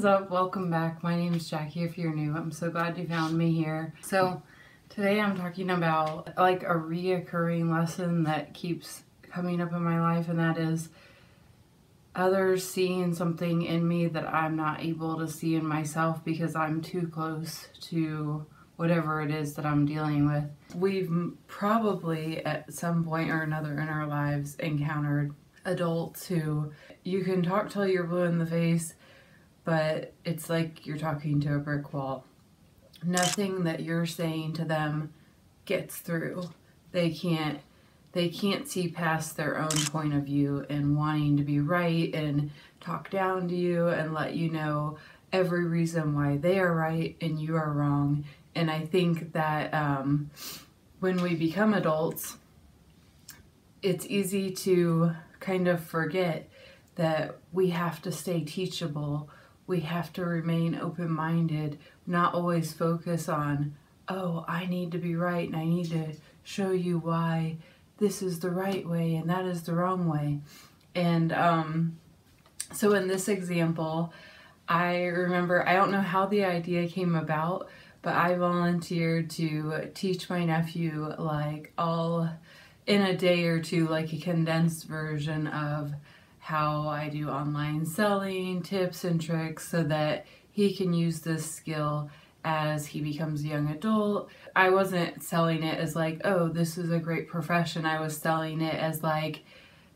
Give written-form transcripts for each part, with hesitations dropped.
is up? Welcome back. My name is Jackie if you're new. I'm so glad you found me here. So today I'm talking about like a reoccurring lesson that keeps coming up in my life, and that is others seeing something in me that I'm not able to see in myself because I'm too close to whatever it is that I'm dealing with. We've probably at some point or another in our lives encountered adults who you can talk till you're blue in the face, but it's like you're talking to a brick wall. Nothing that you're saying to them gets through. They can't see past their own point of view and wanting to be right and talk down to you and let you know every reason why they are right and you are wrong. And I think that when we become adults, it's easy to kind of forget that we have to stay teachable. We have to remain open-minded, not always focus on, oh, I need to be right and I need to show you why this is the right way and that is the wrong way. And so in this example, I remember, I don't know how the idea came about, but I volunteered to teach my nephew like all in a day or two, like a condensed version of how I do online selling, tips and tricks, so that he can use this skill as he becomes a young adult. I wasn't selling it as like, oh, this is a great profession. I was selling it as like,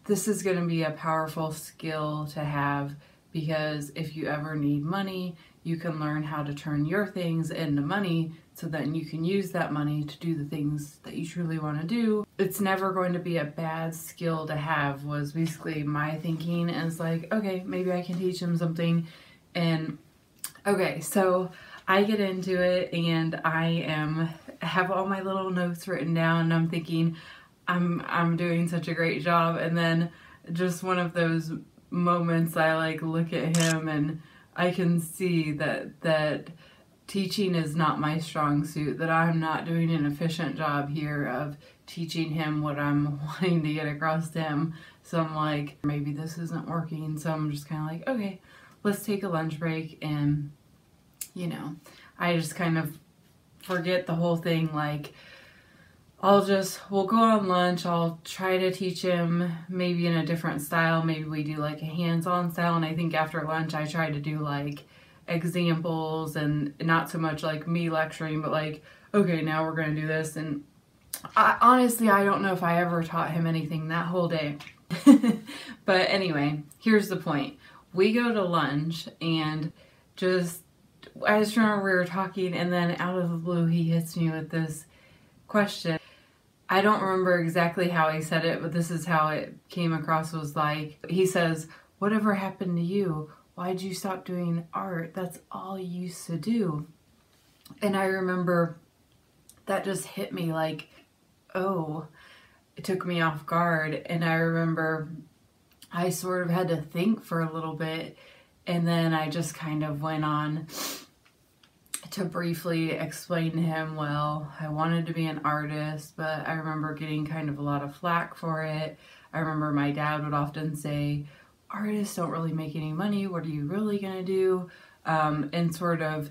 this is going to be a powerful skill to have, because if you ever need money, you can learn how to turn your things into money so then you can use that money to do the things that you truly want to do. It's never going to be a bad skill to have, was basically my thinking. And it's like, okay, maybe I can teach him something. And okay, so I get into it and I have all my little notes written down and I'm thinking I'm doing such a great job. And then just one of those moments I like look at him and I can see that teaching is not my strong suit, that I'm not doing an efficient job here of teaching him what I'm wanting to get across to him. So I'm like, maybe this isn't working. So I'm just kind of like, okay, let's take a lunch break. And, you know, I just kind of forget the whole thing. Like, we'll go on lunch. I'll try to teach him maybe in a different style. Maybe we do like a hands-on style. And I think after lunch, I try to do like examples and not so much like me lecturing, but like, okay, now we're going to do this. And honestly, I don't know if I ever taught him anything that whole day. But anyway, here's the point. We go to lunch and I just remember we were talking and then out of the blue, he hits me with this question. I don't remember exactly how he said it, but this is how it came across. Was like, he says, whatever happened to you? Why'd you stop doing art? That's all you used to do. And I remember that just hit me like, oh, it took me off guard. And I remember I sort of had to think for a little bit. And then I just kind of went on to briefly explain to him, well, I wanted to be an artist, but I remember getting kind of a lot of flack for it. I remember my dad would often say, artists don't really make any money. What are you really going to do? And sort of,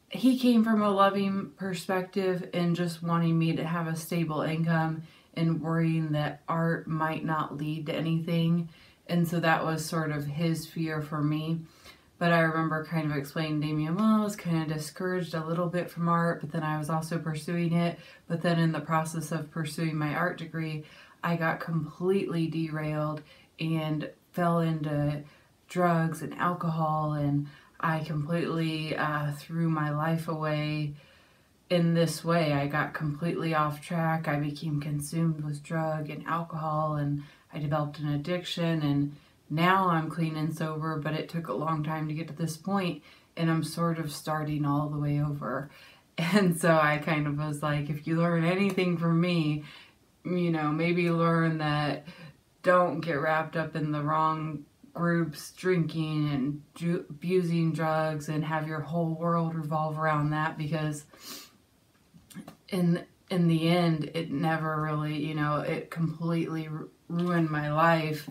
he came from a loving perspective and just wanting me to have a stable income and worrying that art might not lead to anything. And so that was sort of his fear for me. But I remember kind of explaining to Damien, well, I was kind of discouraged a little bit from art, but then I was also pursuing it. But then in the process of pursuing my art degree, I got completely derailed and fell into drugs and alcohol, and I completely threw my life away in this way. I got completely off track. I became consumed with drug and alcohol, and I developed an addiction, and now I'm clean and sober, but it took a long time to get to this point, and I'm sort of starting all the way over. And so I kind of was like, if you learn anything from me, you know, maybe learn that don't get wrapped up in the wrong groups, drinking and abusing drugs, and have your whole world revolve around that, because in the end, it never really, you know, it completely ruined my life.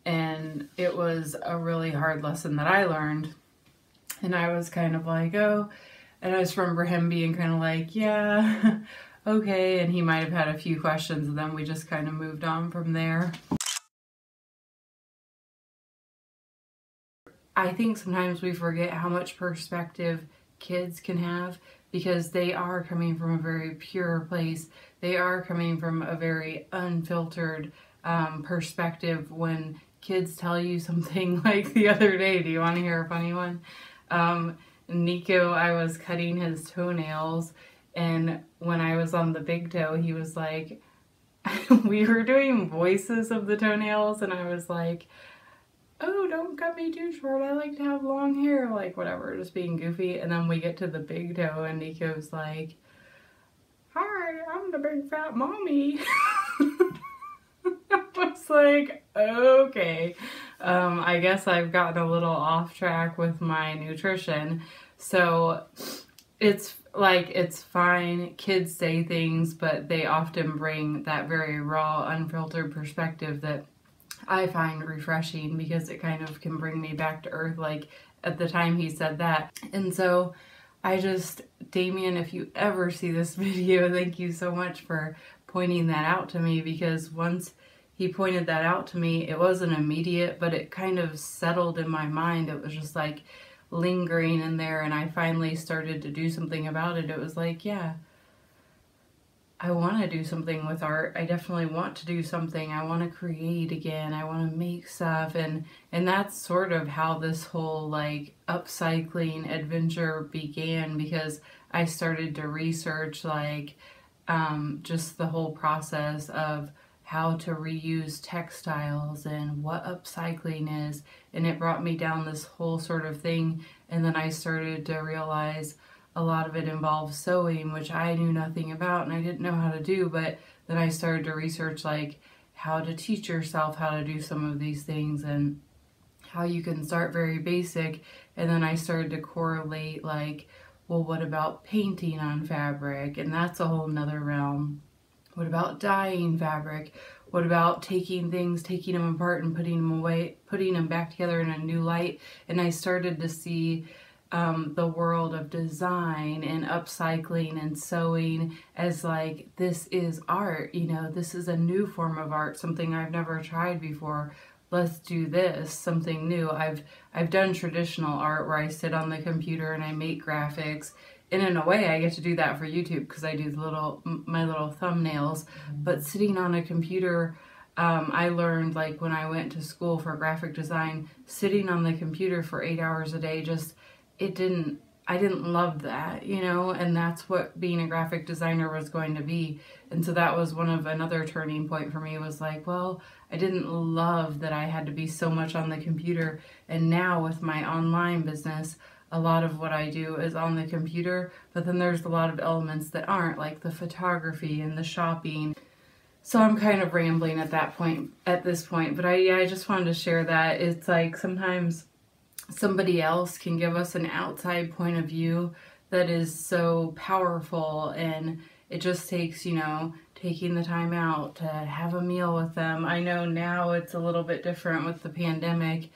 And it was a really hard lesson that I learned. And I was kind of like, oh, and I just remember him being kind of like, yeah, okay. And he might have had a few questions, and then we just kind of moved on from there. I think sometimes we forget how much perspective kids can have, because they are coming from a very pure place. They are coming from a very unfiltered perspective. When kids tell you something, like the other day, do you want to hear a funny one? Nico, I was cutting his toenails, and when I was on the big toe, he was like, we were doing voices of the toenails, and I was like, oh, don't cut me too short, I like to have long hair, like whatever, just being goofy. And then we get to the big toe, and Nico's like, hi, I'm the big fat mommy. I was like, okay. I guess I've gotten a little off track with my nutrition. So it's like, it's fine. Kids say things, but they often bring that very raw, unfiltered perspective that I find refreshing, because it kind of can bring me back to earth, like at the time he said that. And so I just, Damien, if you ever see this video, thank you so much for pointing that out to me, because once he pointed that out to me, it wasn't immediate, but it kind of settled in my mind. It was just like lingering in there, and I finally started to do something about it. It was like, yeah, I want to do something with art. I definitely want to do something. I want to create again. I want to make stuff. And that's sort of how this whole like upcycling adventure began, because I started to research like just the whole process of how to reuse textiles and what upcycling is. And it brought me down this whole sort of thing. And then I started to realize a lot of it involves sewing, which I knew nothing about and I didn't know how to do. But then I started to research like how to teach yourself how to do some of these things and how you can start very basic. And then I started to correlate like, well, what about painting on fabric? And that's a whole nother realm. What about dyeing fabric? What about taking things, taking them apart and putting them away, putting them back together in a new light? And I started to see the world of design and upcycling and sewing as like, this is art, you know, this is a new form of art, something I've never tried before. Let's do this, something new. I've done traditional art where I sit on the computer and I make graphics. And in a way, I get to do that for YouTube because I do my little thumbnails. But sitting on a computer, I learned like when I went to school for graphic design, sitting on the computer for 8 hours a day, just, I didn't love that, you know, and that's what being a graphic designer was going to be. And so that was another turning point for me, was like, well, I didn't love that I had to be so much on the computer. And now with my online business, a lot of what I do is on the computer, but then there's a lot of elements that aren't, like the photography and the shopping. So I'm kind of rambling at this point, but I just wanted to share that. It's like sometimes somebody else can give us an outside point of view that is so powerful, and it just takes, you know, taking the time out to have a meal with them. I know now it's a little bit different with the pandemic,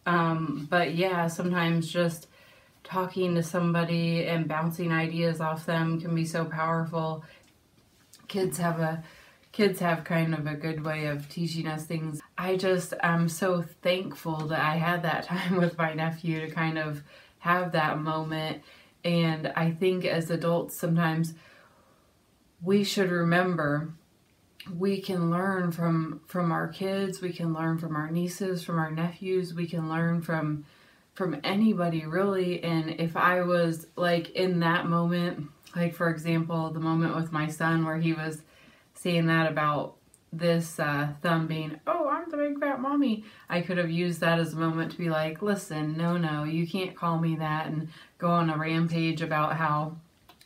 but yeah, sometimes just talking to somebody and bouncing ideas off them can be so powerful. Kids have kind of a good way of teaching us things. I'm so thankful that I had that time with my nephew to kind of have that moment. And I think as adults, sometimes we should remember we can learn from our kids, we can learn from our nieces, from our nephews, we can learn from anybody really. And if I was like in that moment, like for example, the moment with my son where he was saying that about this thumb being, oh, I'm the big fat mommy, I could have used that as a moment to be like, listen, no, you can't call me that, and go on a rampage about how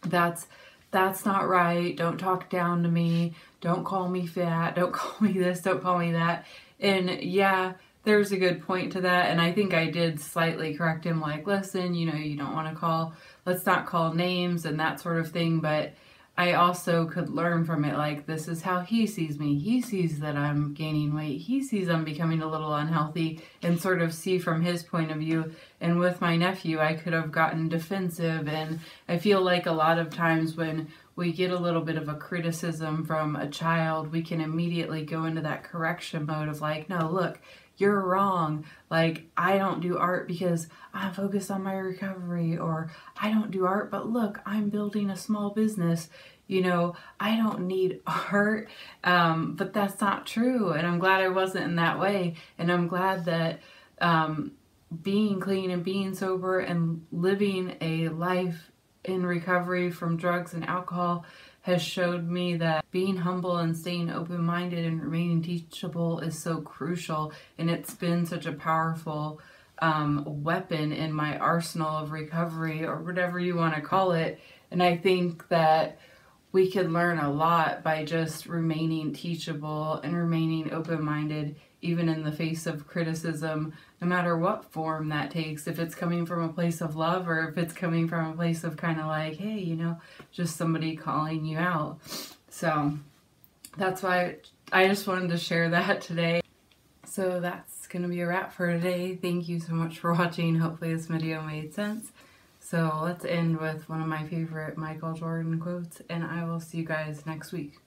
that's not right, don't talk down to me, don't call me fat, don't call me this, don't call me that. And yeah, there's a good point to that, and I think I did slightly correct him, like, listen, you know, you don't want to let's not call names and that sort of thing. But I also could learn from it, like, this is how he sees me. He sees that I'm gaining weight. He sees I'm becoming a little unhealthy, and sort of see from his point of view. And with my nephew, I could have gotten defensive, and I feel like a lot of times when we get a little bit of a criticism from a child, we can immediately go into that correction mode of like, no, look, you're wrong. Like, I don't do art because I'm focused on my recovery, or I don't do art, but look, I'm building a small business. You know, I don't need art, but that's not true. And I'm glad I wasn't in that way. And I'm glad that being clean and being sober and living a life in recovery from drugs and alcohol has showed me that being humble and staying open-minded and remaining teachable is so crucial. And it's been such a powerful weapon in my arsenal of recovery, or whatever you want to call it. And I think that we could learn a lot by just remaining teachable and remaining open-minded, even in the face of criticism, no matter what form that takes. If it's coming from a place of love, or if it's coming from a place of kind of like, hey, you know, just somebody calling you out. So that's why I just wanted to share that today. So that's going to be a wrap for today. Thank you so much for watching. Hopefully this video made sense. So let's end with one of my favorite Michael Jordan quotes, and I will see you guys next week.